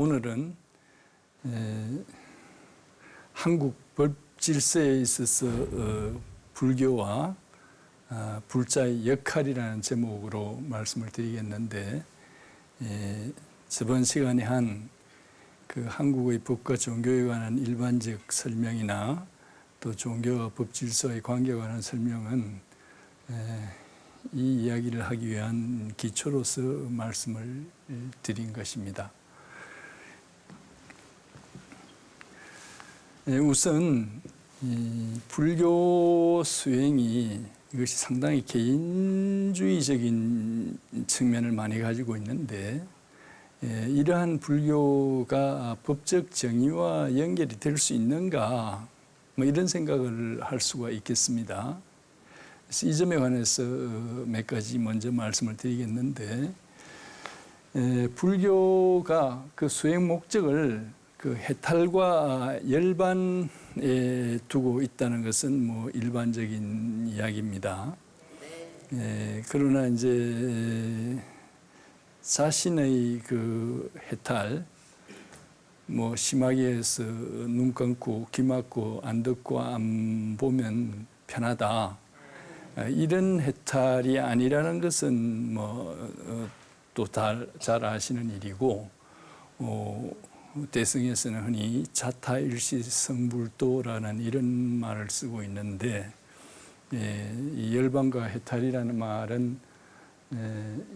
오늘은 한국 법 질서에 있어서 불교와 불자의 역할이라는 제목으로 말씀을 드리겠는데, 저번 시간에 한 그 한국의 법과 종교에 관한 일반적 설명이나 또 종교와 법 질서의 관계에 관한 설명은 이 이야기를 하기 위한 기초로서 말씀을 드린 것입니다. 우선 이 불교 수행이 이것이 상당히 개인주의적인 측면을 많이 가지고 있는데, 이러한 불교가 법적 정의와 연결이 될 수 있는가, 뭐 이런 생각을 할 수가 있겠습니다. 그래서 이 점에 관해서 몇 가지 먼저 말씀을 드리겠는데, 불교가 그 수행 목적을 그 해탈과 열반에 두고 있다는 것은 뭐 일반적인 이야기입니다. 그러나 이제 자신의 그 해탈, 뭐 심하게 해서 눈 감고 귀 막고 안 듣고 안 보면 편하다, 이런 해탈이 아니라는 것은 뭐 또 잘 아시는 일이고, 대승에서는 흔히 자타일시 성불도라는 이런 말을 쓰고 있는데, 이 열반과 해탈이라는 말은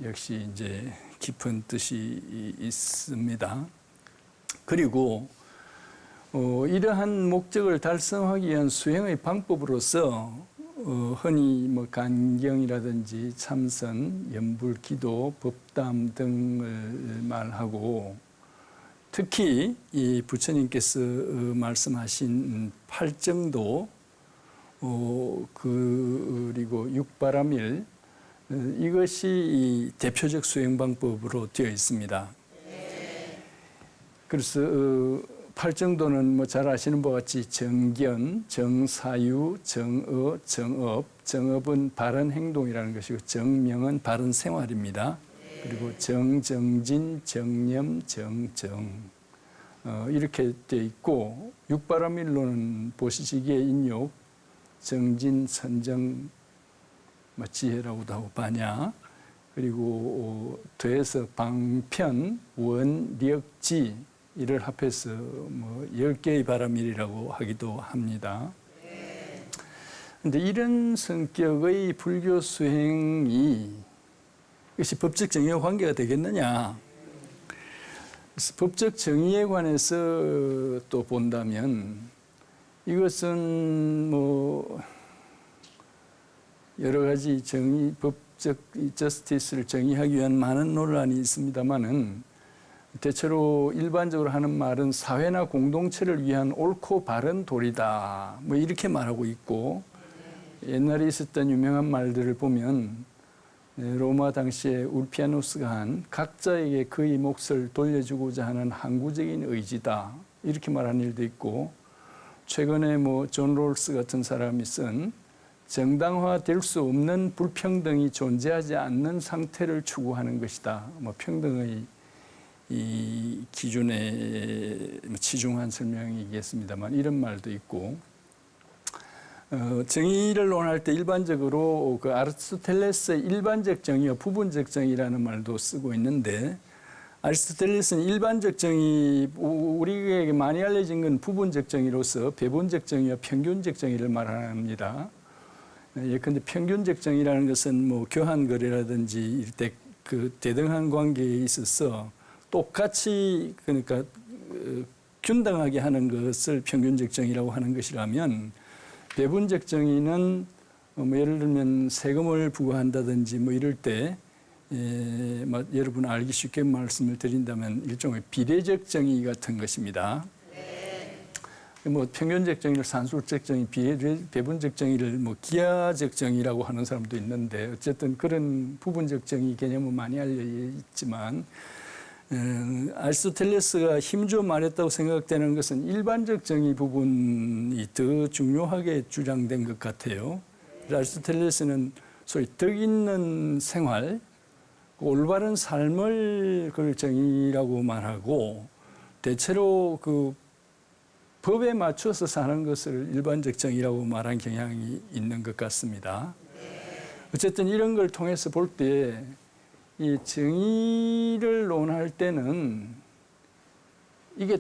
역시 이제 깊은 뜻이 있습니다. 그리고 이러한 목적을 달성하기 위한 수행의 방법으로서 흔히 뭐 간경이라든지 참선, 염불, 기도, 법담 등을 말하고, 특히 이 부처님께서 말씀하신 팔정도, 그리고 육바라밀, 이것이 대표적 수행 방법으로 되어 있습니다. 그래서 팔정도는 뭐 잘 아시는 바와 같이 정견, 정사유, 정어, 정업. 정업은 바른 행동이라는 것이고, 정명은 바른 생활입니다. 그리고 정정진, 정념, 정정, 이렇게 되어 있고, 육바라밀로는 보시기에 인욕, 정진, 선정, 뭐 지혜라고도 하고 반야, 그리고 더해서 방편, 원, 력, 지, 이를 합해서 뭐 10개의 바라밀이라고 하기도 합니다. 그런데 이런 성격의 불교 수행이 이것이 법적 정의와 관계가 되겠느냐? 그래서 법적 정의에 관해서 또 본다면, 이것은 뭐 여러 가지 정의, 법적 저스티스를 정의하기 위한 많은 논란이 있습니다만은, 대체로 일반적으로 하는 말은 사회나 공동체를 위한 옳고 바른 도리다, 뭐 이렇게 말하고 있고, 옛날에 있었던 유명한 말들을 보면 로마 당시에 울피아누스가 한 각자에게 그의 몫을 돌려주고자 하는 항구적인 의지다, 이렇게 말하는 일도 있고, 최근에 뭐 존 롤스 같은 사람이 쓴 정당화될 수 없는 불평등이 존재하지 않는 상태를 추구하는 것이다, 뭐 평등의 이 기준에 치중한 설명이겠습니다만, 이런 말도 있고, 정의를 논할 때 일반적으로 그 아리스토텔레스의 일반적 정의와 부분적 정의라는 말도 쓰고 있는데, 아리스토텔레스는 일반적 정의, 우리에게 많이 알려진 건 부분적 정의로서 배분적 정의와 평균적 정의를 말합니다. 예컨대 평균적 정의라는 것은 뭐 교환거래라든지 이럴 때 그 대등한 관계에 있어서 똑같이, 그러니까 균등하게 하는 것을 평균적 정의라고 하는 것이라면, 배분적 정의는 뭐 예를 들면 세금을 부과한다든지 뭐 이럴 때, 뭐 여러분 알기 쉽게 말씀을 드린다면 일종의 비례적 정의 같은 것입니다. 뭐 평균적 정의를 산술적 정의, 배분적 정의를 뭐 기하적 정의라고 하는 사람도 있는데, 어쨌든 그런 부분적 정의 개념은 많이 알려 있지만, 아리스토텔레스가 힘주어 말했다고 생각되는 것은 일반적 정의 부분이 더 중요하게 주장된 것 같아요. 아리스토텔레스는 소위 덕 있는 생활, 올바른 삶을 그걸 정의라고 말하고, 대체로 그 법에 맞춰서 사는 것을 일반적 정의라고 말한 경향이 있는 것 같습니다. 어쨌든 이런 걸 통해서 볼 때 이 정의를 논할 때는 이게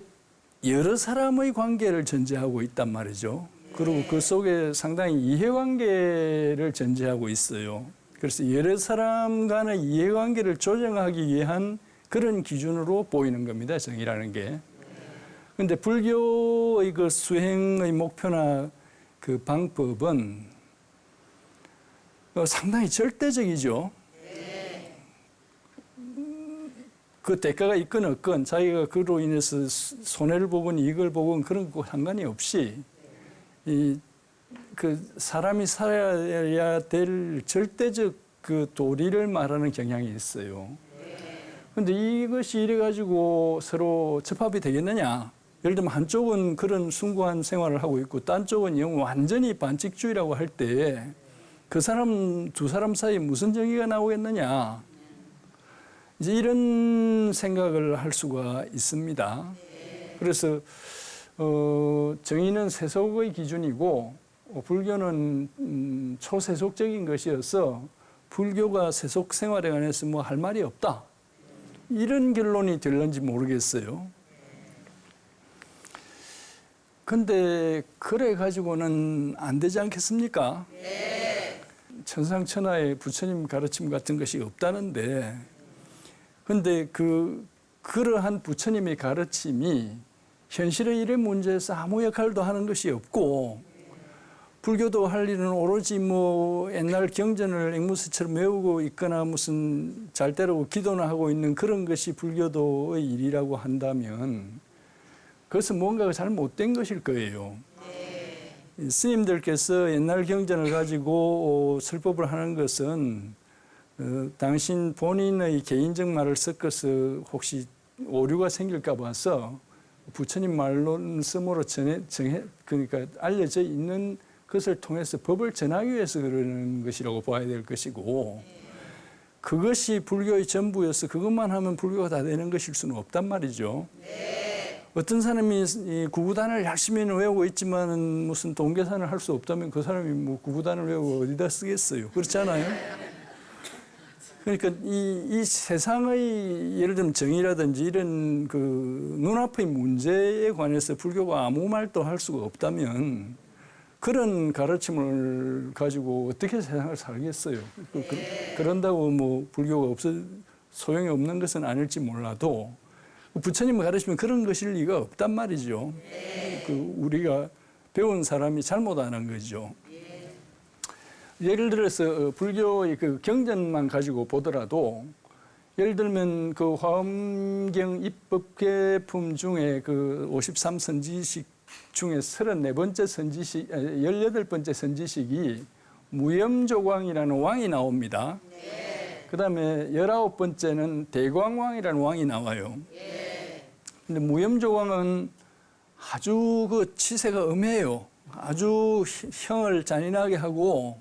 여러 사람의 관계를 전제하고 있단 말이죠. 그리고 그 속에 상당히 이해관계를 전제하고 있어요. 그래서 여러 사람 간의 이해관계를 조정하기 위한 그런 기준으로 보이는 겁니다. 정의라는 게. 그런데 불교의 그 수행의 목표나 그 방법은 상당히 절대적이죠. 그 대가가 있건 없건 자기가 그로 인해서 손해를 보건 이익을 보건 그런 거 상관이 없이 그 사람이 살아야 될 절대적 그 도리를 말하는 경향이 있어요. 그런데 이것이 이래가지고 서로 접합이 되겠느냐? 예를 들면 한쪽은 그런 숭고한 생활을 하고 있고 딴 쪽은 영 완전히 반칙주의라고 할 때 그 사람 두 사람 사이에 무슨 정의가 나오겠느냐? 이제 이런 생각을 할 수가 있습니다. 그래서 정의는 세속의 기준이고 불교는 초세속적인 것이어서 불교가 세속 생활에 관해서 뭐 할 말이 없다. 이런 결론이 될런지 모르겠어요. 근데 그래 가지고는 안 되지 않겠습니까? 천상천하에 부처님 가르침 같은 것이 없다는데 근데 그러한 부처님의 가르침이 현실의 일의 문제에서 아무 역할도 하는 것이 없고 불교도 할 일은 오로지 뭐 옛날 경전을 앵무새처럼 외우고 있거나 무슨 잘 때라고 기도나 하고 있는 그런 것이 불교도의 일이라고 한다면 그것은 뭔가가 잘못된 것일 거예요. 스님들께서 옛날 경전을 가지고 설법을 하는 것은 당신 본인의 개인적 말을 섞어서 혹시 오류가 생길까 봐서 부처님 말론씀으로 그러니까 알려져 있는 것을 통해서 법을 전하기 위해서 그러는 것이라고 봐야 될 것이고 그것이 불교의 전부여서 그것만 하면 불교가 다 되는 것일 수는 없단 말이죠. 어떤 사람이 이 구구단을 열심히는 외우고 있지만 무슨 동계산을 할 수 없다면 그 사람이 뭐 구구단을 외우고 어디다 쓰겠어요. 그렇잖아요. 그러니까 이 세상의 예를 들면 정의라든지 이런 그 눈앞의 문제에 관해서 불교가 아무 말도 할 수가 없다면 그런 가르침을 가지고 어떻게 세상을 살겠어요. 그런다고 뭐 불교가 소용이 없는 것은 아닐지 몰라도 부처님을 가르치면 그런 것일 리가 없단 말이죠. 우리가 배운 사람이 잘못하는 거죠. 예를 들어서 불교의 그 경전만 가지고 보더라도 예를 들면 그 화엄경 입법계품 중에 그 53선지식 중에 34번째 선지식, 18번째 선지식이 무염조광이라는 왕이 나옵니다. 그 다음에 19번째는 대광왕이라는 왕이 나와요. 근데 무염조광은 아주 그 치세가 음해요. 아주 형을 잔인하게 하고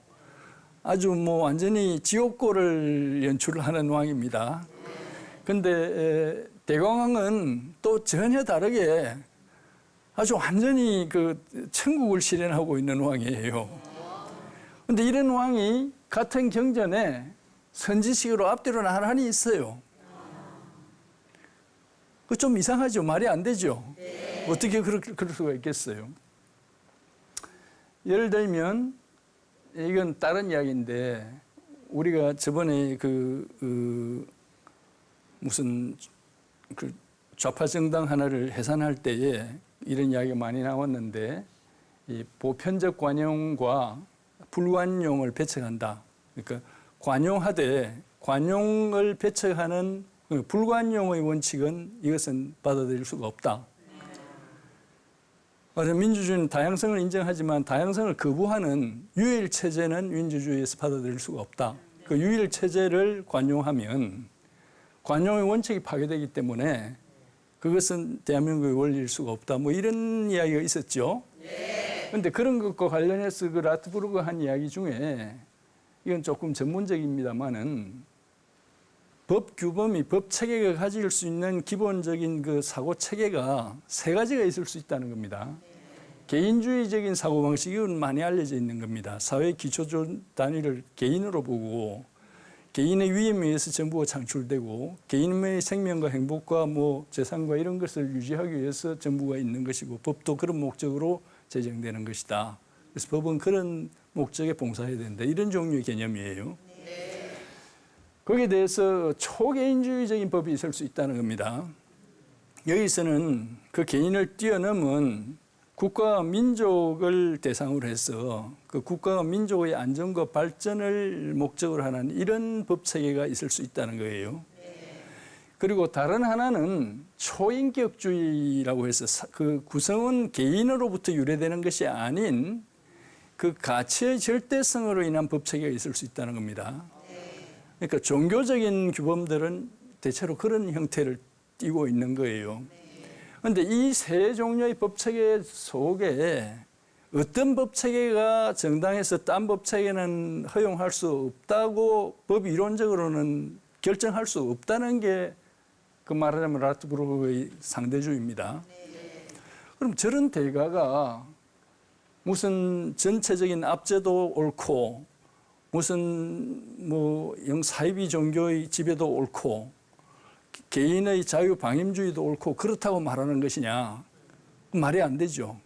아주 뭐 완전히 지옥고를 연출하는 왕입니다. 근데 대광왕은 또 전혀 다르게 아주 완전히 그 천국을 실현하고 있는 왕이에요. 근데 이런 왕이 같은 경전에 선지식으로 앞뒤로 나란히 있어요. 그 좀 이상하죠. 말이 안 되죠. 어떻게 그럴 수가 있겠어요. 예를 들면 이건 다른 이야기인데 우리가 저번에 무슨 그 좌파 정당 하나를 해산할 때에 이런 이야기가 많이 나왔는데 이 보편적 관용과 불관용을 배척한다. 그러니까 관용하되 관용을 배척하는 불관용의 원칙은 이것은 받아들일 수가 없다. 그래서 민주주의는 다양성을 인정하지만 다양성을 거부하는 유일 체제는 민주주의에서 받아들일 수가 없다. 그 유일 체제를 관용하면 관용의 원칙이 파괴되기 때문에 그것은 대한민국의 원리일 수가 없다. 뭐 이런 이야기가 있었죠. 그런데 그런 것과 관련해서 그 라트부르가 한 이야기 중에 이건 조금 전문적입니다만은 법 규범이 법 체계가 가질 수 있는 기본적인 그 사고 체계가 세 가지가 있을 수 있다는 겁니다. 개인주의적인 사고방식은 많이 알려져 있는 겁니다. 사회 기초 단위를 개인으로 보고 개인의 위험에 의해서 정부가 창출되고 개인의 생명과 행복과 뭐 재산과 이런 것을 유지하기 위해서 정부가 있는 것이고 법도 그런 목적으로 제정되는 것이다. 그래서 법은 그런 목적에 봉사해야 된다. 이런 종류의 개념이에요. 거기에 대해서 초개인주의적인 법이 있을 수 있다는 겁니다. 여기서는 그 개인을 뛰어넘은 국가와 민족을 대상으로 해서 그 국가와 민족의 안전과 발전을 목적으로 하는 이런 법 체계가 있을 수 있다는 거예요. 그리고 다른 하나는 초인격주의라고 해서 그 구성원 개인으로부터 유래되는 것이 아닌 그 가치의 절대성으로 인한 법 체계가 있을 수 있다는 겁니다. 그러니까 종교적인 규범들은 대체로 그런 형태를 띠고 있는 거예요. 그런데 이 세 종류의 법체계 속에 어떤 법체계가 정당해서 딴 법체계는 허용할 수 없다고 법 이론적으로는 결정할 수 없다는 게 그 말하자면 라트브루크의 상대주의입니다. 그럼 저런 대가가 무슨 전체적인 압제도 옳고 무슨 뭐 영사이비 종교의 지배도 옳고 개인의 자유 방임주의도 옳고 그렇다고 말하는 것이냐? 말이 안 되죠.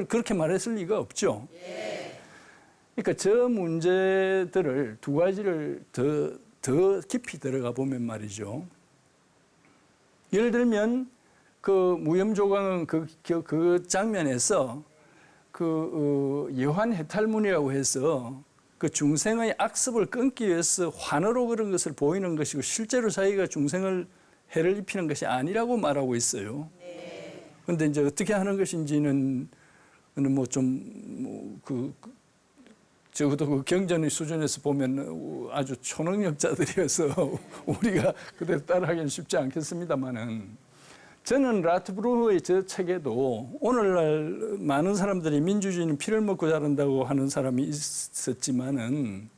그렇게 말했을 리가 없죠. 그러니까 저 문제들을 두 가지를 더 깊이 들어가 보면 말이죠. 예를 들면 그 무염조강은 그 장면에서 그 여환 해탈문이라고 해서 그 중생의 악습을 끊기 위해서 환호로 그런 것을 보이는 것이고 실제로 자기가 중생을 해를 입히는 것이 아니라고 말하고 있어요. 그런데 이제 어떻게 하는 것인지는 뭐 좀 적어도 그 경전의 수준에서 보면 아주 초능력자들이어서 우리가 그대로 따라하기는 쉽지 않겠습니다만은 저는 라트브루흐의 저 책에도 오늘날 많은 사람들이 민주주의는 피를 먹고 자란다고 하는 사람이 있었지만은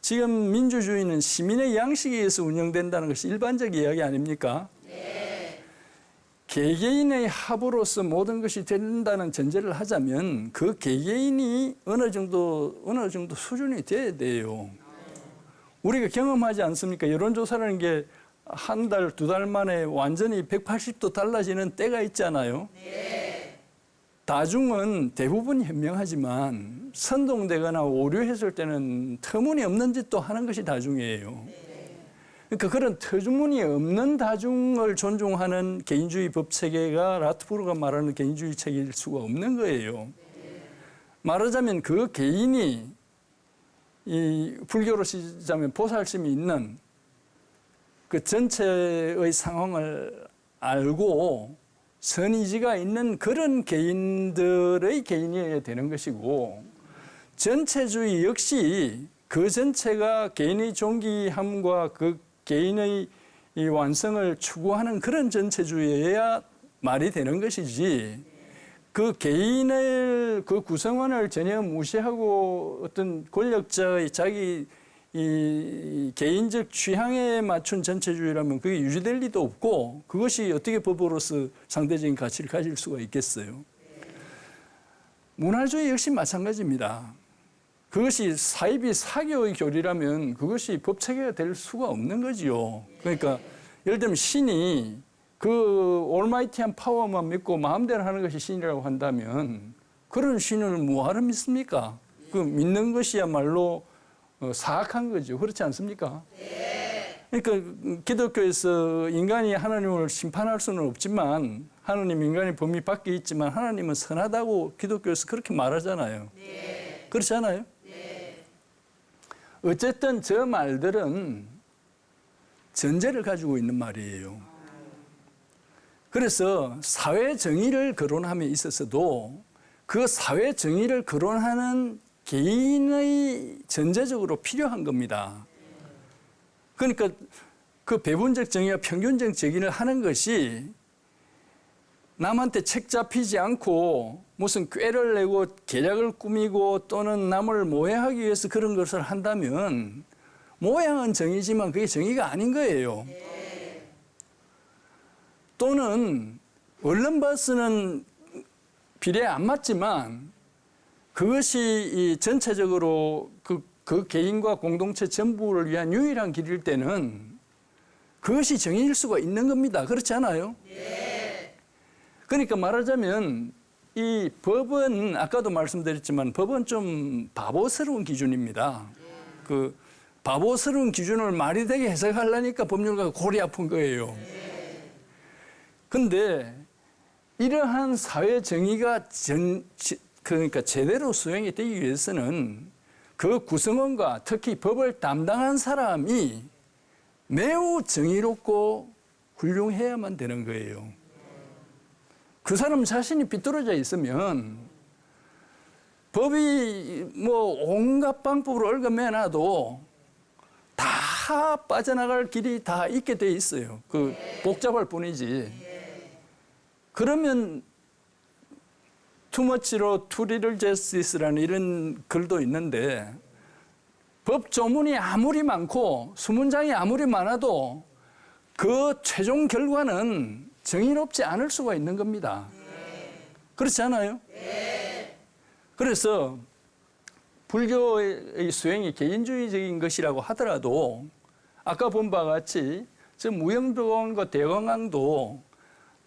지금 민주주의는 시민의 양식에 의해서 운영된다는 것이 일반적 이야기 아닙니까? 개개인의 합으로서 모든 것이 된다는 전제를 하자면 그 개개인이 어느 정도 수준이 돼야 돼요. 우리가 경험하지 않습니까? 여론조사라는 게 한 달, 두 달 만에 완전히 180도 달라지는 때가 있잖아요. 다중은 대부분 현명하지만 선동되거나 오류했을 때는 터무니없는 짓도 하는 것이 다중이에요. 그러니까 그런 터무니없는 다중을 존중하는 개인주의 법체계가 라트브루크가 말하는 개인주의 체계일 수가 없는 거예요. 말하자면 그 개인이 이 불교로 시자면 보살심이 있는 그 전체의 상황을 알고 선의지가 있는 그런 개인들의 개인이어야 되는 것이고 전체주의 역시 그 전체가 개인의 존귀함과 그 개인의 이 완성을 추구하는 그런 전체주의여야 말이 되는 것이지 그 개인의 그 구성원을 전혀 무시하고 어떤 권력자의 자기 이 개인적 취향에 맞춘 전체주의라면 그게 유지될 리도 없고 그것이 어떻게 법으로서 상대적인 가치를 가질 수가 있겠어요. 문화주의 역시 마찬가지입니다. 그것이 사이비 사교의 교리라면 그것이 법체계가 될 수가 없는 거지요. 그러니까 예를 들면 신이 그 올마이티한 파워만 믿고 마음대로 하는 것이 신이라고 한다면 그런 신을 뭐하러 믿습니까? 그 믿는 것이야말로 사악한 거죠. 그렇지 않습니까? 그러니까 기독교에서 인간이 하나님을 심판할 수는 없지만 하나님 인간의 범위 밖에 있지만 하나님은 선하다고 기독교에서 그렇게 말하잖아요. 그렇지 않아요? 어쨌든 저 말들은 전제를 가지고 있는 말이에요. 그래서 사회 정의를 거론함에 있어서도 그 사회 정의를 거론하는 개인의 전제적으로 필요한 겁니다. 그러니까 그 배분적 정의와 평균적 정의를 하는 것이 남한테 책 잡히지 않고 무슨 꾀를 내고 계략을 꾸미고 또는 남을 모해하기 위해서 그런 것을 한다면 모양은 정의지만 그게 정의가 아닌 거예요. 또는 얼른 봐서는 비례에 안 맞지만 그것이 이 전체적으로 그 개인과 공동체 전부를 위한 유일한 길일 때는 그것이 정의일 수가 있는 겁니다. 그렇지 않아요? 네. 그러니까 말하자면 이 법은 아까도 말씀드렸지만 법은 좀 바보스러운 기준입니다. 그 바보스러운 기준을 말이 되게 해석하려니까 법률가가 골이 아픈 거예요. 그런데 이러한 사회 정의가 그러니까 제대로 수행이 되기 위해서는 그 구성원과 특히 법을 담당한 사람이 매우 정의롭고 훌륭해야만 되는 거예요. 그 사람 자신이 비뚤어져 있으면 법이 뭐 온갖 방법으로 얽어매놔도 다 빠져나갈 길이 다 있게 돼 있어요. 그 복잡할 뿐이지. 그러면 투머치로 투리를 제스티스라는 이런 글도 있는데 법 조문이 아무리 많고 수문장이 아무리 많아도 그 최종 결과는 정의롭지 않을 수가 있는 겁니다. 그렇지 않아요? 그래서 불교의 수행이 개인주의적인 것이라고 하더라도 아까 본 바와 같이 저 무영도원과 대광왕도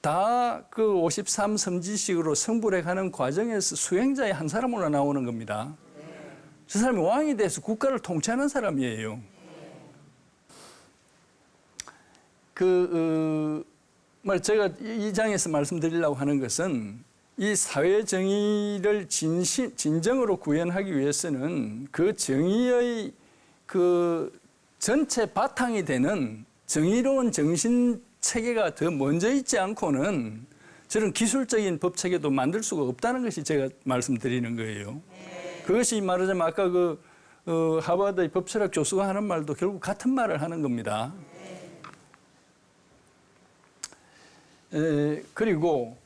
다 그 53성지식으로 성불해 가는 과정에서 수행자의 한 사람으로 나오는 겁니다. 저 사람이 왕이 돼서 국가를 통치하는 사람이에요. 제가 이 장에서 말씀드리려고 하는 것은 이 사회 정의를 진정으로 구현하기 위해서는 그 정의의 그 전체 바탕이 되는 정의로운 정신 체계가 더 먼저 있지 않고는 저런 기술적인 법 체계도 만들 수가 없다는 것이 제가 말씀드리는 거예요. 그것이 말하자면 아까 하버드의 법철학 교수가 하는 말도 결국 같은 말을 하는 겁니다. 그리고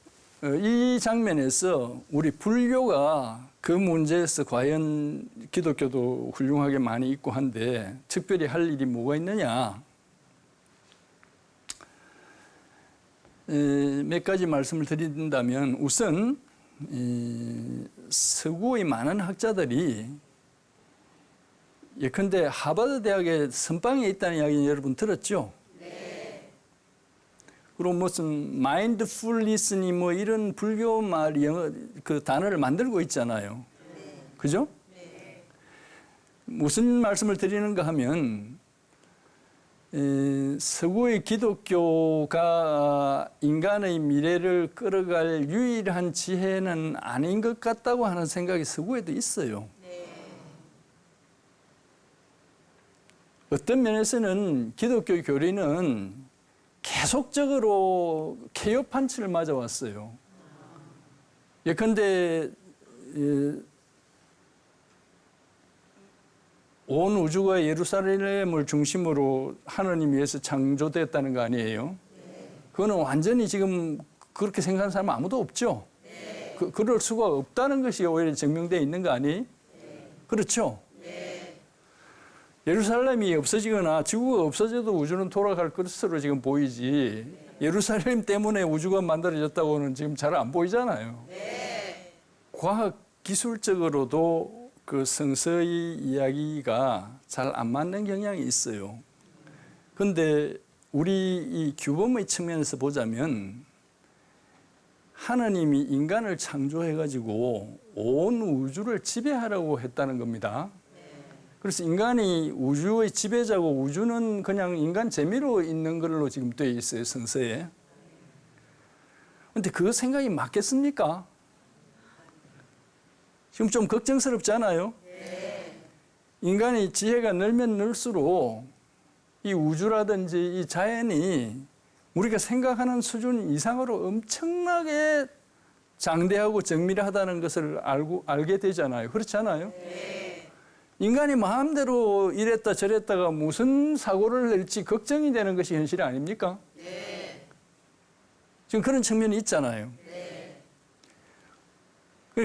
이 장면에서 우리 불교가 그 문제에서 과연 기독교도 훌륭하게 많이 있고 한데 특별히 할 일이 뭐가 있느냐. 몇 가지 말씀을 드린다면 우선 서구의 많은 학자들이 예컨대 하버드 대학의 선방에 있다는 이야기 여러분 들었죠? 네. 그리고 무슨 마인드풀리스니 뭐 이런 불교 말 영어 그 단어를 만들고 있잖아요. 네. 그죠? 네. 무슨 말씀을 드리는가 하면 서구의 기독교가 인간의 미래를 끌어갈 유일한 지혜는 아닌 것 같다고 하는 생각이 서구에도 있어요. 네. 어떤 면에서는 기독교 교리는 계속적으로 케어 판치를 맞아왔어요. 예컨대 온 우주가 예루살렘을 중심으로 하나님 위해서 창조되었다는 거 아니에요? 네. 그거는 완전히 지금 그렇게 생각하는 사람 아무도 없죠? 네. 그럴 수가 없다는 것이 오히려 증명되어 있는 거 아니? 네. 그렇죠? 네. 예루살렘이 없어지거나 지구가 없어져도 우주는 돌아갈 것으로 지금 보이지 예루살렘 때문에 우주가 만들어졌다고는 지금 잘 안 보이잖아요. 네. 과학 기술적으로도 그 성서의 이야기가 잘 안 맞는 경향이 있어요. 그런데 우리 이 규범의 측면에서 보자면 하나님이 인간을 창조해가지고 온 우주를 지배하라고 했다는 겁니다. 그래서 인간이 우주의 지배자고 우주는 그냥 인간 재미로 있는 걸로 지금 되어 있어요, 성서에. 그런데 그 생각이 맞겠습니까? 지금 좀 걱정스럽지 않아요? 네. 인간의 지혜가 늘면 늘수록 이 우주라든지 이 자연이 우리가 생각하는 수준 이상으로 엄청나게 장대하고 정밀하다는 것을 알게 되잖아요. 그렇지 않아요? 네. 인간이 마음대로 이랬다 저랬다가 무슨 사고를 낼지 걱정이 되는 것이 현실이 아닙니까? 네. 지금 그런 측면이 있잖아요.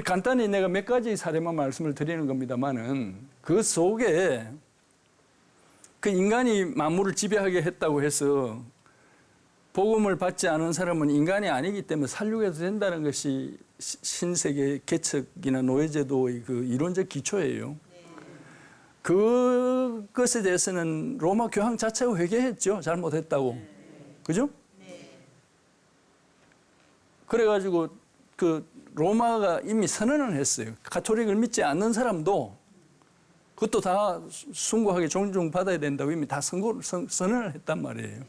간단히 내가 몇 가지 사례만 말씀을 드리는 겁니다만은 그 속에 그 인간이 만물을 지배하게 했다고 해서 복음을 받지 않은 사람은 인간이 아니기 때문에 살육해도 된다는 것이 신세계 개척이나 노예제도의 그 이론적 기초예요. 그것에 대해서는 로마 교황 자체가 회개했죠. 잘못했다고. 그죠? 그래가지고 그 로마가 이미 선언을 했어요. 가톨릭을 믿지 않는 사람도 그것도 다 숭고하게 존중받아야 된다고 이미 다 선언을 했단 말이에요.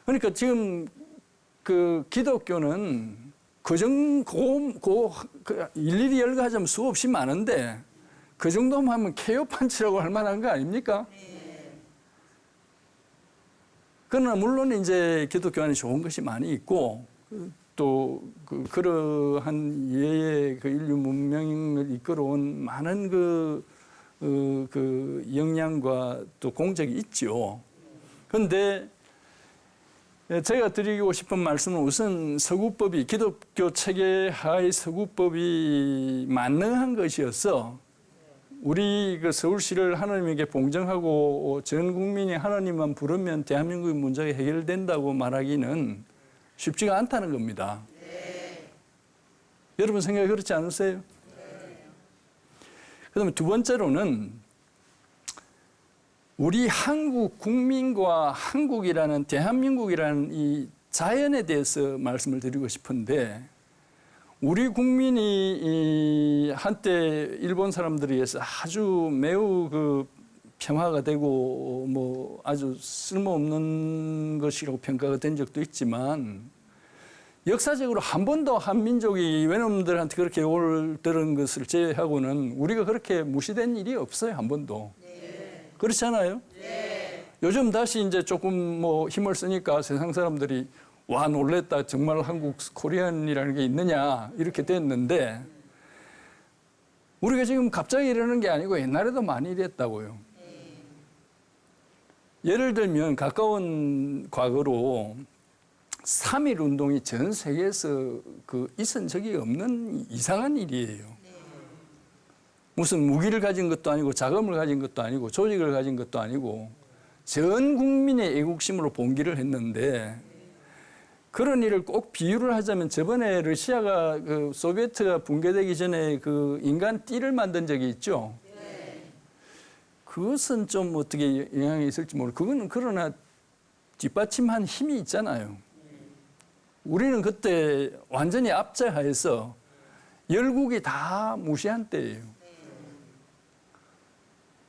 그러니까 지금 그 기독교는 일일이 열거하자면 수없이 많은데 그 정도만 하면 케이오판치라고 할 만한 거 아닙니까? 그러나 물론 이제 기독교 안에 좋은 것이 많이 있고 또 그러한 예의 그 인류 문명을 이끌어온 많은 그 역량과 또 공적이 있죠. 그런데 제가 드리고 싶은 말씀은 우선 서구법이 기독교 체계 하의 서구법이 만능한 것이어서 우리 그 서울시를 하나님에게 봉정하고 전 국민이 하나님만 부르면 대한민국의 문제가 해결된다고 말하기는 쉽지가 않다는 겁니다. 여러분 생각이 그렇지 않으세요? 그다음에 두 번째로는 우리 한국 국민과 한국이라는 대한민국이라는 이 자연에 대해서 말씀을 드리고 싶은데 우리 국민이 한때 일본 사람들에 의해서 아주 매우 그 평화가 되고 뭐 아주 쓸모없는 것이라고 평가가 된 적도 있지만 역사적으로 한 번도 한민족이 외놈들한테 그렇게 올들은 것을 제외하고는 우리가 그렇게 무시된 일이 없어요. 한 번도. 그렇지 않아요? 요즘 다시 이제 조금 뭐 힘을 쓰니까 세상 사람들이 와 놀랬다. 정말 한국 코리안이라는 게 있느냐 이렇게 됐는데 우리가 지금 갑자기 이러는 게 아니고 옛날에도 많이 이랬다고요. 예를 들면 가까운 과거로 3.1 운동이 전 세계에서 있은 적이 없는 이상한 일이에요. 무슨 무기를 가진 것도 아니고 자금을 가진 것도 아니고 조직을 가진 것도 아니고 전 국민의 애국심으로 봉기를 했는데 그런 일을 꼭 비유를 하자면 저번에 러시아가 소비에트가 붕괴되기 전에 인간 띠를 만든 적이 있죠. 그것은 좀 어떻게 영향이 있을지 모르고 그거는 그러나 뒷받침한 힘이 있잖아요. 우리는 그때 완전히 압제하에서 열국이 다 무시한 때예요.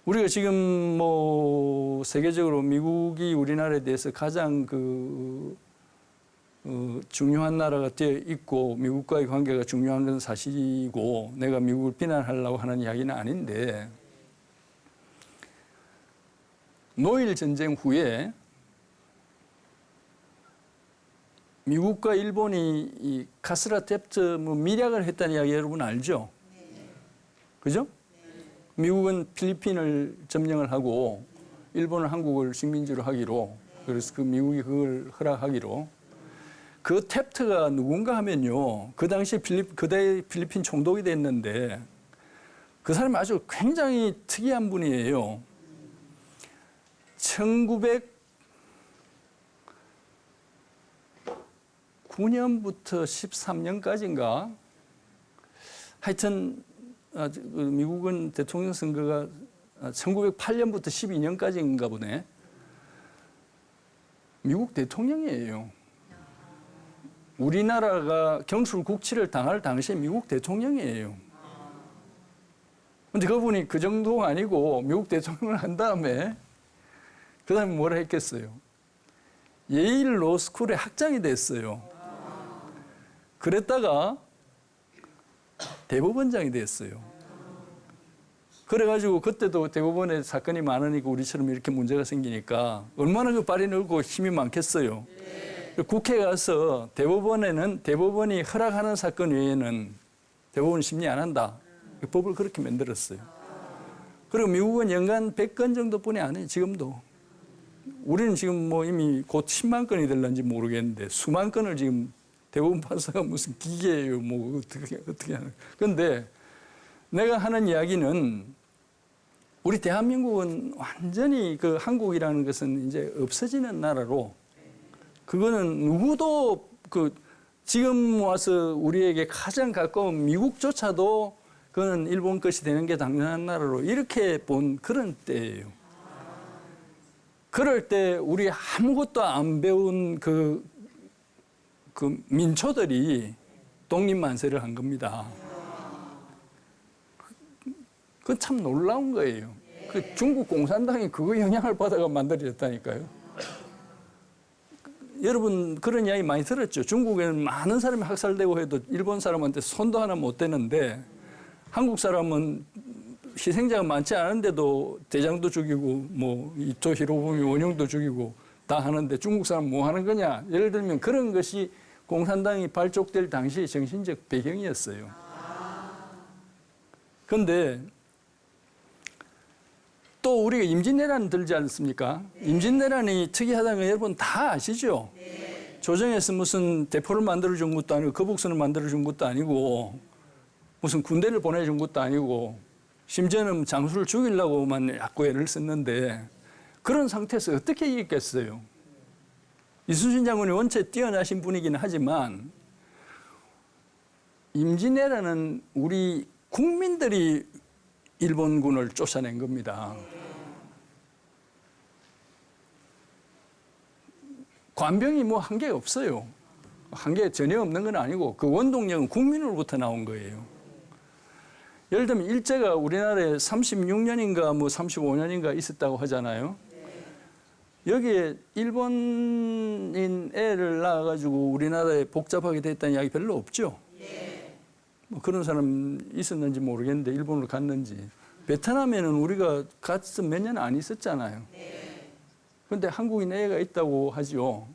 우리가 지금 뭐 세계적으로 미국이 우리나라에 대해서 가장 중요한 나라가 되어 있고 미국과의 관계가 중요한 건 사실이고 내가 미국을 비난하려고 하는 이야기는 아닌데 노일 전쟁 후에 미국과 일본이 이 카스라테프트 밀약을 했다는 이야기 여러분 알죠? 그죠? 미국은 필리핀을 점령을 하고 일본은 한국을 식민지로 하기로 그래서 미국이 그걸 허락하기로 그 탭트가 누군가 하면요. 그 당시 그대 필리핀 총독이 됐는데 그 사람이 아주 굉장히 특이한 분이에요. 1909년부터 13년까지인가 하여튼 미국은 대통령 선거가 1908년부터 12년까지인가 보네. 미국 대통령이에요. 우리나라가 경술 국치를 당할 당시에 미국 대통령이에요. 근데 그분이 그 정도가 아니고 미국 대통령을 한 다음에 그 다음에 뭐라 했겠어요? 예일 로스쿨의 학장이 됐어요. 그랬다가 대법원장이 됐어요. 그래가지고 그때도 대법원에 사건이 많으니까 우리처럼 이렇게 문제가 생기니까 얼마나 그 발이 넓고 힘이 많겠어요. 국회에 가서 대법원이 허락하는 사건 외에는 대법원 심리 안 한다. 법을 그렇게 만들었어요. 그리고 미국은 연간 100건 정도뿐이 안 해요. 지금도. 우리는 지금 뭐 이미 곧 10만 건이 될런지 모르겠는데 수만 건을 지금 대법원 판사가 무슨 기계예요. 뭐 어떻게 하는. 그런데 내가 하는 이야기는 우리 대한민국은 완전히 그 한국이라는 것은 이제 없어지는 나라로 그거는 누구도 그 지금 와서 우리에게 가장 가까운 미국조차도 그거는 일본 것이 되는 게 당연한 나라로 이렇게 본 그런 때예요. 그럴 때 우리 아무것도 안 배운 그 민초들이 독립만세를 한 겁니다. 그건 참 놀라운 거예요. 그 중국 공산당이 그거 영향을 받아가 만들어졌다니까요. 여러분 그런 이야기 많이 들었죠. 중국에는 많은 사람이 학살되고 해도 일본 사람한테 손도 하나 못 대는데 한국 사람은 희생자가 많지 않은데도 대장도 죽이고 뭐 이토 히로부미 원흉도 죽이고 다 하는데 중국 사람 뭐 하는 거냐. 예를 들면 그런 것이 공산당이 발족될 당시의 정신적 배경이었어요. 그런데 또 우리가 임진왜란 들지 않습니까? 임진왜란이 특이하다는 거 여러분 다 아시죠? 조정에서 무슨 대포를 만들어준 것도 아니고 거북선을 만들어준 것도 아니고 무슨 군대를 보내준 것도 아니고 심지어는 장수를 죽이려고만 자꾸 애를 썼는데 그런 상태에서 어떻게 이겼겠어요? 이순신 장군이 원체 뛰어나신 분이긴 하지만 임진왜란은 우리 국민들이 일본군을 쫓아낸 겁니다. 관병이 뭐 한 게 없어요. 한 게 전혀 없는 건 아니고 그 원동력은 국민으로부터 나온 거예요. 예를 들면 일제가 우리나라에 36년인가 뭐 35년인가 있었다고 하잖아요. 여기에 일본인 애를 낳아가지고 우리나라에 복잡하게 됐다는 이야기 별로 없죠. 뭐 그런 사람 있었는지 모르겠는데 일본으로 갔는지. 베트남에는 우리가 가서 몇 년 안 있었잖아요. 그런데 한국인 애가 있다고 하죠.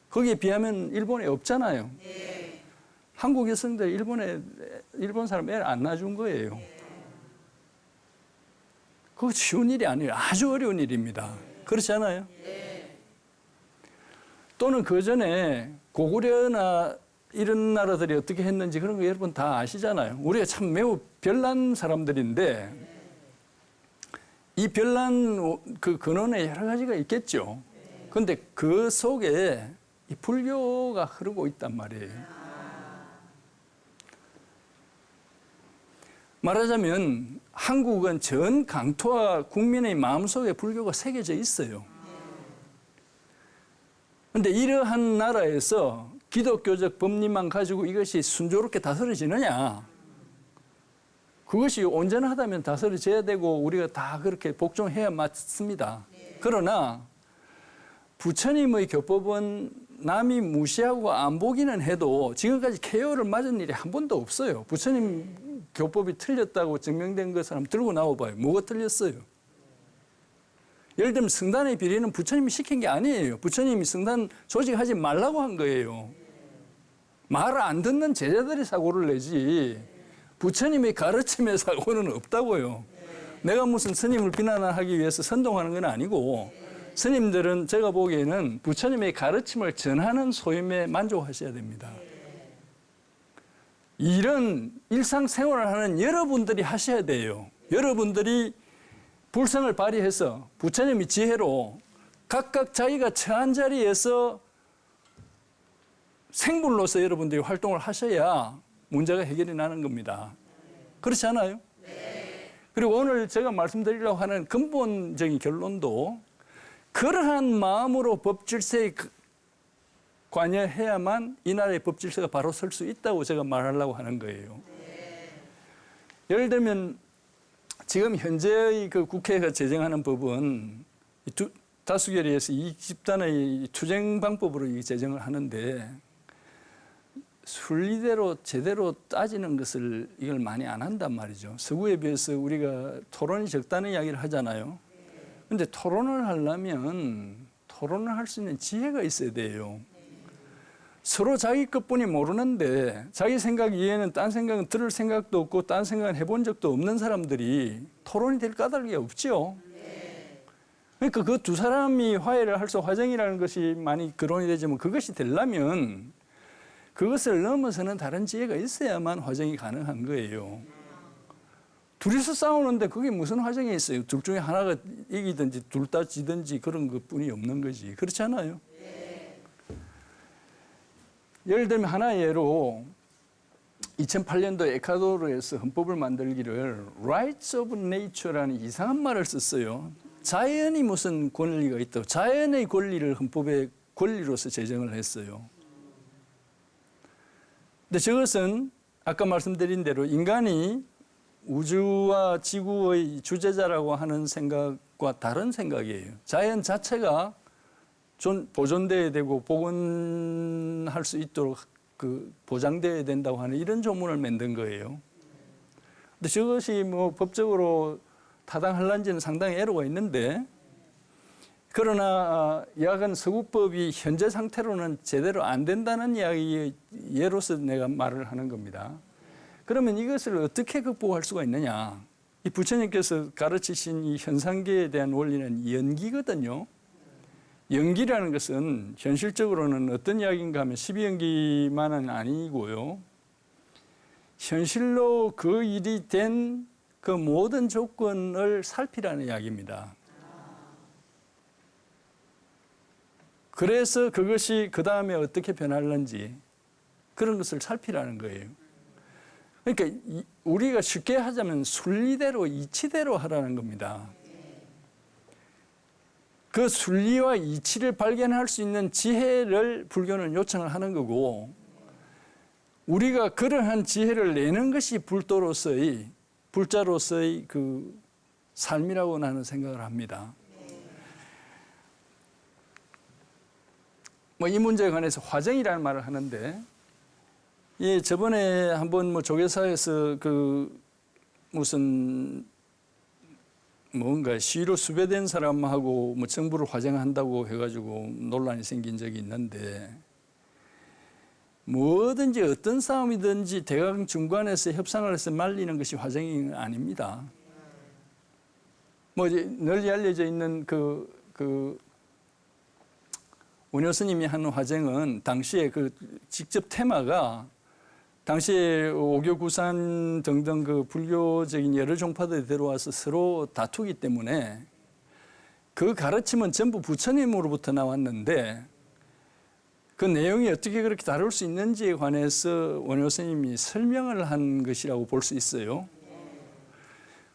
거기에 비하면 일본에 없잖아요. 한국 여성들 일본 사람 애를 안 낳아준 거예요. 그거 쉬운 일이 아니에요. 아주 어려운 일입니다. 그렇지 않아요? 또는 그 전에 고구려나 이런 나라들이 어떻게 했는지 그런 거 여러분 다 아시잖아요. 우리가 참 매우 별난 사람들인데 이 별난 그 근원에 여러 가지가 있겠죠. 그런데 그 속에 이 불교가 흐르고 있단 말이에요. 말하자면 한국은 전 강토와 국민의 마음속에 불교가 새겨져 있어요. 그런데 이러한 나라에서 기독교적 법리만 가지고 이것이 순조롭게 다스려지느냐? 그것이 온전하다면 다스려져야 되고 우리가 다 그렇게 복종해야 맞습니다. 그러나 부처님의 교법은 남이 무시하고 안 보기는 해도 지금까지 KO를 맞은 일이 한 번도 없어요. 부처님 교법이 틀렸다고 증명된 것 사람 들고 나와봐요. 뭐가 틀렸어요? 예를 들면 성단의 비리는 부처님이 시킨 게 아니에요. 부처님이 성단 조직하지 말라고 한 거예요. 말 안 듣는 제자들이 사고를 내지 부처님의 가르침의 사고는 없다고요. 내가 무슨 스님을 비난하기 위해서 선동하는 건 아니고 스님들은 제가 보기에는 부처님의 가르침을 전하는 소임에 만족하셔야 됩니다. 이런 일상생활을 하는 여러분들이 하셔야 돼요. 여러분들이 불성을 발휘해서 부처님의 지혜로 각각 자기가 처한 자리에서 생불로서 여러분들이 활동을 하셔야 문제가 해결이 나는 겁니다. 그렇지 않아요? 그리고 오늘 제가 말씀드리려고 하는 근본적인 결론도 그러한 마음으로 법질서에 관여해야만 이 나라의 법질서가 바로 설 수 있다고 제가 말하려고 하는 거예요. 예를 들면 지금 현재의 그 국회가 제정하는 법은 다수결의에서 이 집단의 투쟁 방법으로 제정을 하는데 순리대로 제대로 따지는 것을 이걸 많이 안 한단 말이죠. 서구에 비해서 우리가 토론이 적다는 이야기를 하잖아요. 그런데 토론을 하려면 토론을 할 수 있는 지혜가 있어야 돼요. 서로 자기 것뿐이 모르는데 자기 생각 이외에는 딴 생각은 들을 생각도 없고 딴 생각은 해본 적도 없는 사람들이 토론이 될 까닭이 없죠. 그러니까 그 두 사람이 화해를 할 수 화정이라는 것이 많이 거론이 되지만 그것이 되려면 그것을 넘어서는 다른 지혜가 있어야만 화정이 가능한 거예요. 둘이서 싸우는데 그게 무슨 화정이 있어요? 둘 중에 하나가 이기든지 둘 다 지든지 그런 것뿐이 없는 거지. 그렇지 않아요? 예를 들면 하나의 예로 2008년도 에콰도르에서 헌법을 만들기를 Rights of Nature라는 이상한 말을 썼어요. 자연이 무슨 권리가 있다고. 자연의 권리를 헌법의 권리로서 제정을 했어요. 근데 저것은 아까 말씀드린 대로 인간이 우주와 지구의 주재자라고 하는 생각과 다른 생각이에요. 자연 자체가 보존돼야 되고 복원할 수 있도록 보장돼야 된다고 하는 이런 조문을 만든 거예요. 근데 저것이 뭐 법적으로 타당할런지는 상당히 애로가 있는데, 그러나 야간 서구법이 현재 상태로는 제대로 안 된다는 이야기의 예로서 내가 말을 하는 겁니다. 그러면 이것을 어떻게 극복할 수가 있느냐? 이 부처님께서 가르치신 이 현상계에 대한 원리는 연기거든요. 연기라는 것은 현실적으로는 어떤 이야기인가 하면 12연기만은 아니고요. 현실로 그 일이 된 그 모든 조건을 살피라는 이야기입니다. 그래서 그것이 그 다음에 어떻게 변하는지 그런 것을 살피라는 거예요. 그러니까 우리가 쉽게 하자면 순리대로 이치대로 하라는 겁니다. 그 순리와 이치를 발견할 수 있는 지혜를 불교는 요청을 하는 거고, 우리가 그러한 지혜를 내는 것이 불자로서의 그 삶이라고 나는 생각을 합니다. 뭐 이 문제에 관해서 화정이라는 말을 하는데, 예, 저번에 한번 뭐 조계사에서 무슨 뭔가 시위로 수배된 사람하고 뭐 정부를 화정한다고 해가지고 논란이 생긴 적이 있는데, 뭐든지 어떤 싸움이든지 대강 중간에서 협상을 해서 말리는 것이 화정이 아닙니다. 뭐 이제 널리 알려져 있는 원효 스님이 한 화정은 당시에 직접 테마가 당시에 오교 구산 등등 불교적인 여러 종파들이 들어와서 서로 다투기 때문에 그 가르침은 전부 부처님으로부터 나왔는데, 그 내용이 어떻게 그렇게 다룰 수 있는지에 관해서 원효 스님이 설명을 한 것이라고 볼 수 있어요.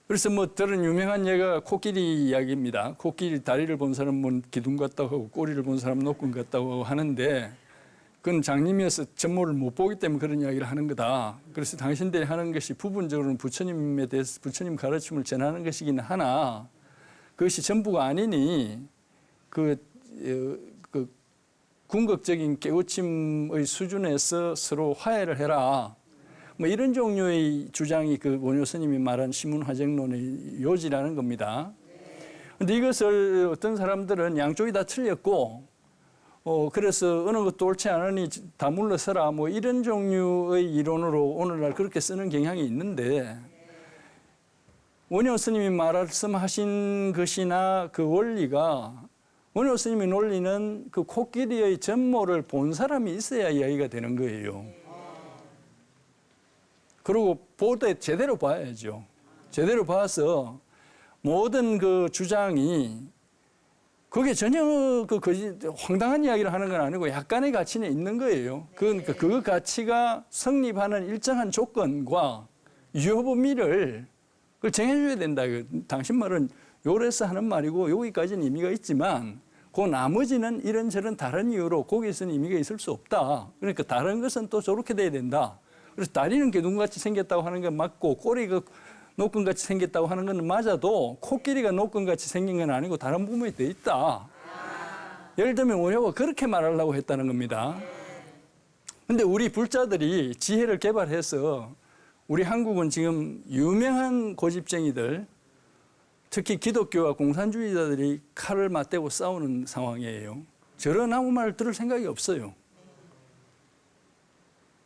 그래서 뭐 들은 유명한 예가 코끼리 이야기입니다. 코끼리 다리를 본 사람은 기둥 같다고 하고 꼬리를 본 사람은 노끈 같다고 하는데, 그건 장님이어서 전모를 못 보기 때문에 그런 이야기를 하는 거다. 그래서 당신들이 하는 것이 부분적으로는 부처님에 대해서 부처님 가르침을 전하는 것이긴 하나, 그것이 전부가 아니니 궁극적인 깨우침의 수준에서 서로 화해를 해라. 뭐 이런 종류의 주장이 원효 스님이 말한 시문화정론의 요지라는 겁니다. 그런데 이것을 어떤 사람들은 양쪽이 다 틀렸고, 그래서 어느 것도 옳지 않으니 다 물러서라, 뭐 이런 종류의 이론으로 오늘날 그렇게 쓰는 경향이 있는데, 원효 스님이 말씀하신 것이나 그 원리가, 원효 스님의 논리는 그 코끼리의 전모를 본 사람이 있어야 이야기가 되는 거예요. 그리고 보되 제대로 봐야죠. 제대로 봐서 모든 그 주장이 그게 전혀 황당한 이야기를 하는 건 아니고 약간의 가치는 있는 거예요. 그러니까 그 가치가 성립하는 일정한 조건과 유효 범위를 그걸 정해줘야 된다. 당신 말은 요래서 하는 말이고 여기까지는 의미가 있지만 그 나머지는 이런저런 다른 이유로 거기에서는 의미가 있을 수 없다. 그러니까 다른 것은 또 저렇게 돼야 된다. 그래서 다리는 개둥같이 생겼다고 하는 건 맞고 꼬리가 노끈같이 생겼다고 하는 건 맞아도 코끼리가 노끈같이 생긴 건 아니고 다른 부분이 돼 있다. 예를 들면 원효가 그렇게 말하려고 했다는 겁니다. 근데 우리 불자들이 지혜를 개발해서 우리 한국은 지금 유명한 고집쟁이들, 특히 기독교와 공산주의자들이 칼을 맞대고 싸우는 상황이에요. 저런 아무 말 들을 생각이 없어요.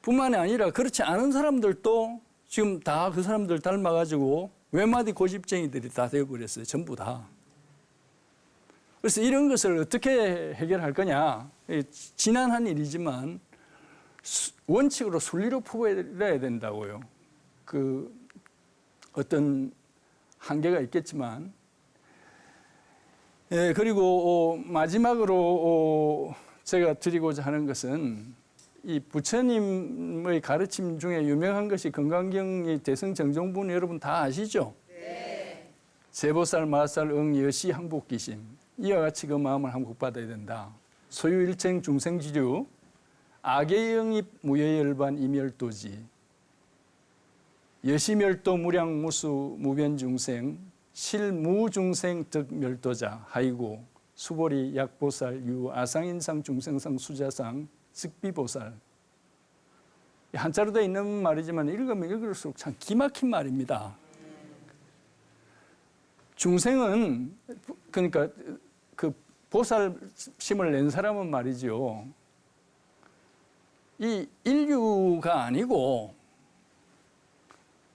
뿐만이 아니라 그렇지 않은 사람들도 지금 다 그 사람들 닮아가지고 외마디 고집쟁이들이 다 되어버렸어요. 전부 다. 그래서 이런 것을 어떻게 해결할 거냐. 지난한 일이지만 원칙으로 순리로 풀어야 된다고요. 어떤 한계가 있겠지만, 예, 그리고 마지막으로 제가 드리고자 하는 것은 이 부처님의 가르침 중에 유명한 것이 건강경의 대승정종분 여러분 다 아시죠? 네. 세보살, 마살, 응, 여시, 항복기심 이와 같이 그 마음을 항복받아야 된다. 소유일체 중생지류, 악의 영입 무여열반 이멸도지, 여시멸도 무량무수 무변중생, 실무중생 득멸도자, 하이고 수보리 약보살 유 아상인상 중생상 수자상 득비보살. 한자로 되어 있는 말이지만 읽으면 읽을수록 참 기막힌 말입니다. 중생은 그러니까 그 보살심을 낸 사람은 말이죠. 이 인류가 아니고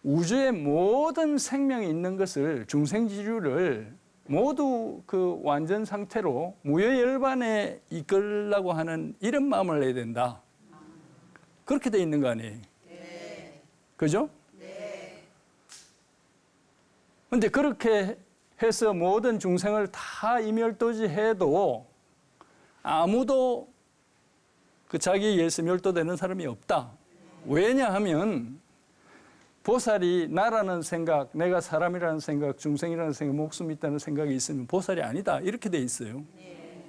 우주의 모든 생명이 있는 것을 중생지류를 모두 그 완전 상태로 무여열반에 이끌려고 하는 이런 마음을 내야 된다. 그렇게 돼 있는 거 아니에요? 네. 그죠? 네. 근데 그렇게 해서 모든 중생을 다 이멸도지해도 아무도 그 자기에 의해서 멸도되는 사람이 없다. 왜냐하면 보살이 나라는 생각, 내가 사람이라는 생각, 중생이라는 생각, 목숨이 있다는 생각이 있으면 보살이 아니다. 이렇게 돼 있어요. 네.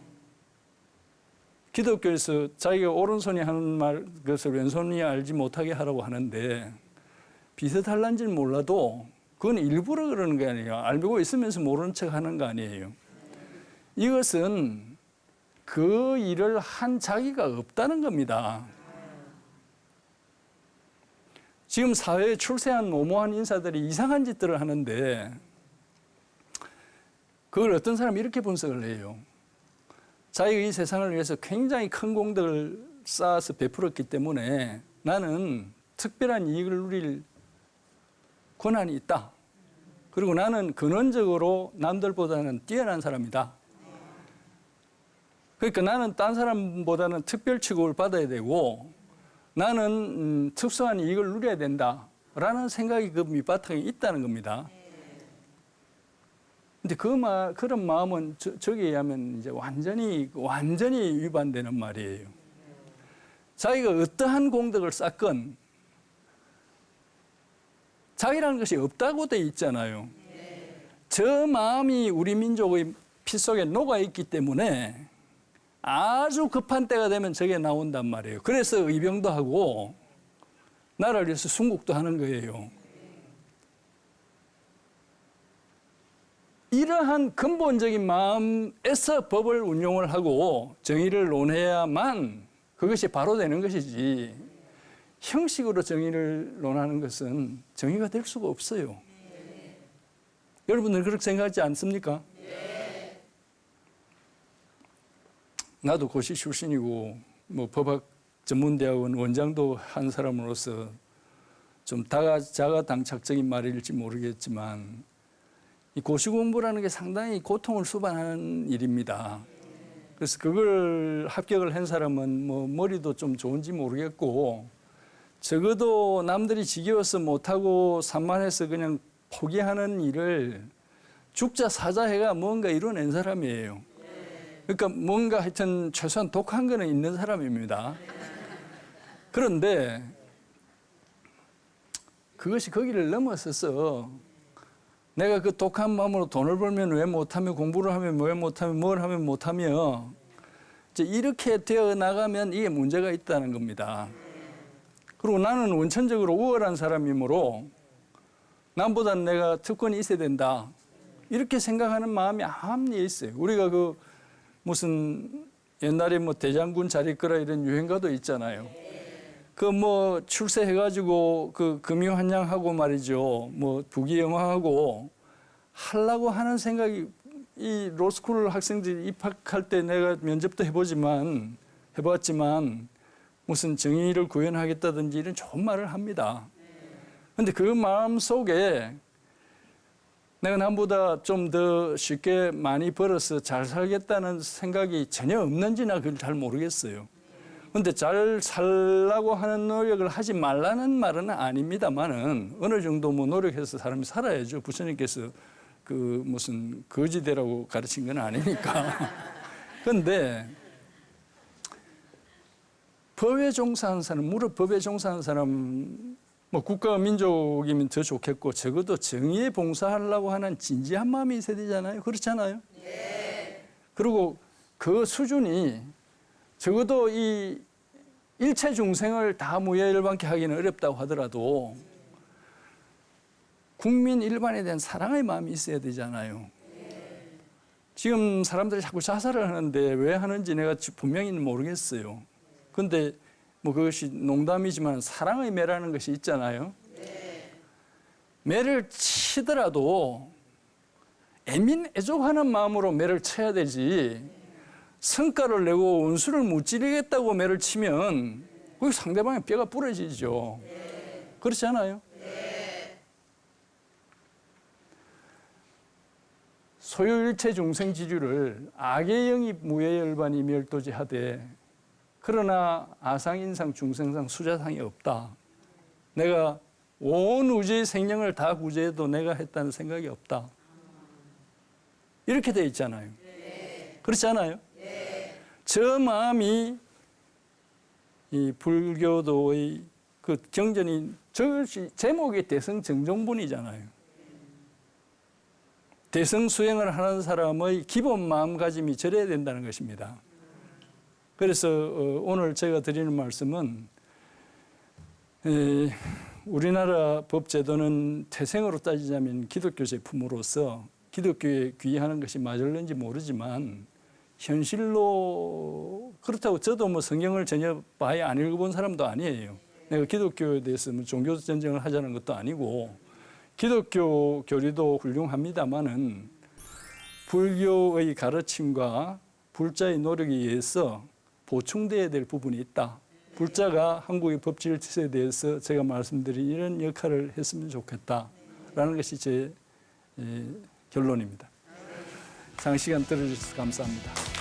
기독교에서 자기가 오른손이 하는 말, 그것을 왼손이 알지 못하게 하라고 하는데 비슷할란지는 몰라도 그건 일부러 그러는 게 아니에요. 알고 있으면서 모르는 척 하는 거 아니에요. 이것은 그 일을 한 자기가 없다는 겁니다. 지금 사회에 출세한 모모한 인사들이 이상한 짓들을 하는데 그걸 어떤 사람이 이렇게 분석을 해요. 자기가 이 세상을 위해서 굉장히 큰 공덕을 쌓아서 베풀었기 때문에 나는 특별한 이익을 누릴 권한이 있다. 그리고 나는 근원적으로 남들보다는 뛰어난 사람이다. 그러니까 나는 딴 사람보다는 특별 취급을 받아야 되고 나는 특수한 이익을 누려야 된다라는 생각이 그 밑바탕에 있다는 겁니다. 근데 그런 마음은 저기에 의하면 이제 완전히 위반되는 말이에요. 자기가 어떠한 공덕을 쌓건 자기라는 것이 없다고 돼 있잖아요. 저 마음이 우리 민족의 피 속에 녹아 있기 때문에 아주 급한 때가 되면 저게 나온단 말이에요. 그래서 의병도 하고 나라를 위해서 순국도 하는 거예요. 이러한 근본적인 마음에서 법을 운용을 하고 정의를 논해야만 그것이 바로 되는 것이지 형식으로 정의를 논하는 것은 정의가 될 수가 없어요. 여러분들 그렇게 생각하지 않습니까? 나도 고시 출신이고 뭐 법학 전문대학원 원장도 한 사람으로서 좀 자가당착적인 말일지 모르겠지만 이 고시 공부라는 게 상당히 고통을 수반하는 일입니다. 그래서 그걸 합격을 한 사람은 뭐 머리도 좀 좋은지 모르겠고 적어도 남들이 지겨워서 못하고 산만해서 그냥 포기하는 일을 죽자 사자해가 뭔가 이뤄낸 사람이에요. 그러니까 뭔가 하여튼 최소한 독한 거는 있는 사람입니다. 그런데 그것이 거기를 넘어서서 내가 그 독한 마음으로 돈을 벌면 왜 못하며 공부를 하면 왜 못하며 뭘 하면 못하며 이제 이렇게 되어 나가면 이게 문제가 있다는 겁니다. 그리고 나는 원천적으로 우월한 사람이므로 남보다는 내가 특권이 있어야 된다. 이렇게 생각하는 마음이 암리에 있어요. 우리가 그 무슨 옛날에 뭐 대장군 잘 이끌어 이런 유행가도 있잖아요. 그 뭐 출세해가지고 그 금유한양하고 말이죠. 뭐 부귀영화하고 하려고 하는 생각이 이 로스쿨 학생들이 입학할 때 내가 면접도 해봤지만 무슨 정의를 구현하겠다든지 이런 좋은 말을 합니다. 그런데 그 마음 속에 내가 남보다 좀 더 쉽게 많이 벌어서 잘 살겠다는 생각이 전혀 없는지나 그걸 잘 모르겠어요. 근데 잘 살라고 하는 노력을 하지 말라는 말은 아닙니다만은 어느 정도 뭐 노력해서 사람이 살아야죠. 부처님께서 그 무슨 거지되라고 가르친 건 아니니까. 근데 법에 종사하는 사람, 무릇 법에 종사하는 사람, 뭐 국가와 민족이면 더 좋겠고 적어도 정의에 봉사하려고 하는 진지한 마음이 있어야 되잖아요. 그렇잖아요. 네. 그리고 그 수준이 적어도 이 일체 중생을 다 무예열반케 하기는 어렵다고 하더라도 국민 일반에 대한 사랑의 마음이 있어야 되잖아요. 지금 사람들이 자꾸 자살을 하는데 왜 하는지 내가 분명히는 모르겠어요. 근데 뭐 그것이 농담이지만 사랑의 매라는 것이 있잖아요. 매를 치더라도 애민애족하는 마음으로 매를 쳐야 되지, 성과를 내고 원수를 무찌르겠다고 매를 치면 그 상대방의 뼈가 부러지죠. 그렇지 않아요? 소유일체 중생지류를 악의 영입 무예열반이 멸도지하되 그러나 아상인상 중생상 수자상이 없다. 내가 온 우주의 생명을 다 구제해도 내가 했다는 생각이 없다. 이렇게 돼 있잖아요. 그렇지 않아요? 저 마음이 이 불교도의 그 경전이 저것이 제목이 대성정종분이잖아요. 대성수행을 하는 사람의 기본 마음가짐이 저래야 된다는 것입니다. 그래서 오늘 제가 드리는 말씀은 우리나라 법제도는 태생으로 따지자면 기독교 제품으로서 기독교에 귀의하는 것이 맞을는지 모르지만 현실로 그렇다고 저도 뭐 성경을 전혀 봐야 안 읽어본 사람도 아니에요. 내가 기독교에 대해서 뭐 종교 전쟁을 하자는 것도 아니고 기독교 교리도 훌륭합니다만은 불교의 가르침과 불자의 노력에 의해서 보충돼야 될 부분이 있다. 불자가 한국의 법질서에 대해서 제가 말씀드린 이런 역할을 했으면 좋겠다라는 것이 제 결론입니다. 장시간 들어주셔서 감사합니다.